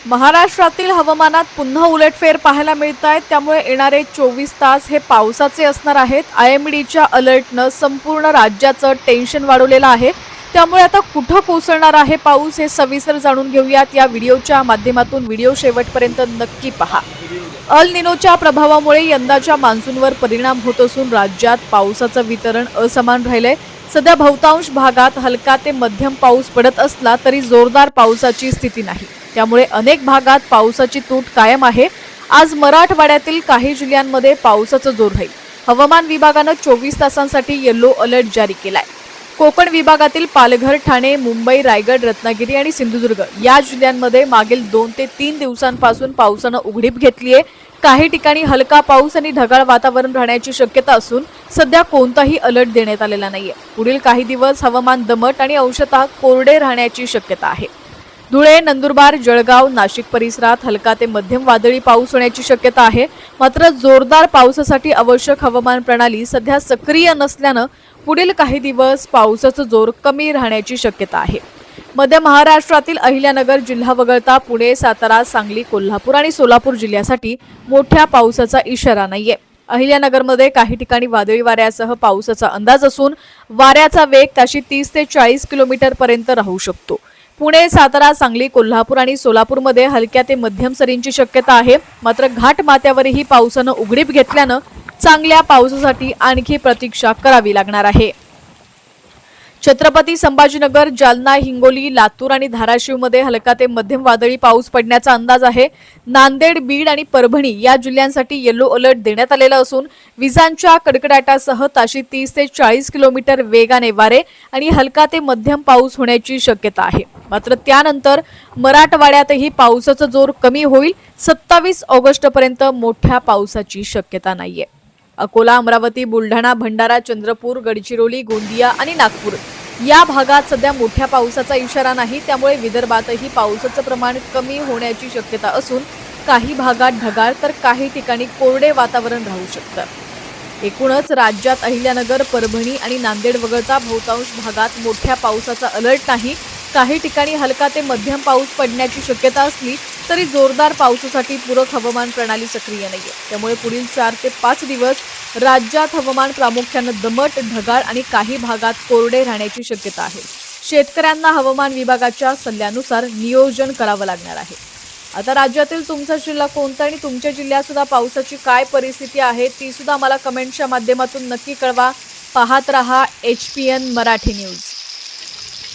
महाराष्ट्रातील हवामानात पुन्हा उलटफेर पाहायला मिळत आहे। त्यामुळे येणारे 24 तास हे पावसाचे असणार आहेत। आयएमडीच्या अलर्टनं संपूर्ण राज्याचं टेन्शन वाढवलेलं आहे। त्यामुळे आता कुठं कोसळणार आहे पाऊस हे सविस्तर जाणून घेऊयात या व्हिडिओच्या माध्यमातून। व्हिडिओ शेवटपर्यंत नक्की पहा। अल निनोच्या प्रभावामुळे यंदाच्या मान्सूनवर परिणाम होत असून राज्यात पावसाचं वितरण असमान राहिलंय। सध्या बहुतांश भागात हलका ते मध्यम पाऊस पडत असला तरी जोरदार पावसाची स्थिती नाही। त्यामुळे अनेक भागात पावसाची तूट कायम आहे। आज मराठवाड्यातील काही जिल्ह्यांमध्ये पावसाचा जोर राहील। हवामान विभागाने 24 तासांसाठी येलो अलर्ट जारी केलाय। कोकण विभागातील पालघर, ठाणे, मुंबई, रायगड, रत्नागिरी आणि सिंधुदुर्ग या जिल्ह्यांमध्ये मागील 2 ते 3 दिवसांपासून पावसाने उघडीप घेतली आहे। काही ठिकाणी हलका पाऊस आणि ढगाळ वातावरण राहण्याची शक्यता असून सध्या कोणताही अलर्ट देण्यात आलेला नाहीये। पुढील काही दिवस हवामान दमट आणि अंशतः कोरडे राहण्याची शक्यता आहे। धुळे, नंदुरबार, जळगाव, नाशिक परिसरात हलका ते मध्यम वादळी पाऊस होण्याची शक्यता आहे। मात्र जोरदार पावसासाठी आवश्यक हवामान प्रणाली सध्या सक्रिय नसल्याने पुढील काही दिवस पावसाचा जोर कमी राहण्याची शक्यता आहे। मध्य महाराष्ट्रातील अहिल्यानगर जिल्हा वगळता पुणे, सातारा, सांगली, कोल्हापूर आणि सोलापूर जिल्ह्यासाठी मोठ्या पावसाचा इशारा नाहीये। अहिल्यानगरमध्ये काही ठिकाणी वादळी वाऱ्यासह पावसाचा अंदाज असून वाऱ्याचा वेग ताशी 30 ते 40 किलोमीटर पर्यंत राहू शकतो। पुणे, सातारा, सांगली, कोल्हापूर आणि सोलापूरमध्ये हलक्या ते मध्यम सरींची शक्यता आहे। मात्र घाट माथ्यावरही पावसाने उघडीप घेतल्याने चांगल्या पावसासाठी आणखी प्रतीक्षा करावी लागणार आहे। छत्रपती संभाजीनगर, जालना, हिंगोली, लातूर आणि धाराशिवमध्ये हलका ते मध्यम वादळी पाऊस पडण्याचा अंदाज आहे। नांदेड, बीड आणि परभणी या जिल्ह्यांसाठी येलो अलर्ट देण्यात आलेला असून विजांच्या कडकडाटासह ताशी 30 ते 40 किलोमीटर वेगाने वारे आणि हलका ते मध्यम पाऊस होण्याची शक्यता आहे। मात्र त्यानंतर मराठवाड्यातही पावसाचा जोर कमी होईल। 27 ऑगस्टपर्यंत मोठ्या पावसाची शक्यता नाहीये। अकोला, अमरावती, बुलढाणा, भंडारा, चंद्रपूर, गडचिरोली, गोंदिया आणि नागपूर या भागात सध्या मोठ्या पावसाचा इशारा नाही। त्यामुळे विदर्भातही पावसाचं प्रमाण कमी होण्याची शक्यता असून काही भागात ढगाळ तर काही ठिकाणी कोरडे वातावरण राहू शकतं। एकूणच राज्यात अहिल्यानगर, परभणी आणि नांदेड वगळता बहुतांश भागात मोठ्या पावसाचा अलर्ट नाही। काही ठिकाणी हलका ते मध्यम पाऊस पडण्याची शक्यता असली तरी जोरदार पावसासाठी पूरक हवामान प्रणाली सक्रिय नाहीये। त्यामुळे पुढील 4 ते 5 दिवस राज्यात हवामान प्रामुख्याने दमट, ढगाळ आणि काही भागात कोरडे राहण्याची शक्यता आहे। शेतकऱ्यांना हवामान विभागाच्या सल्ल्यानुसार नियोजन करावं लागणार आहे। आता राज्यातील तुमचा जिल्हा कोणता आणि तुमच्या जिल्ह्यात सुद्धा पावसाची काय परिस्थिती आहे ती सुद्धा मला कमेंटच्या माध्यमातून नक्की कळवा। पाहत रहा HPN मराठी न्यूज।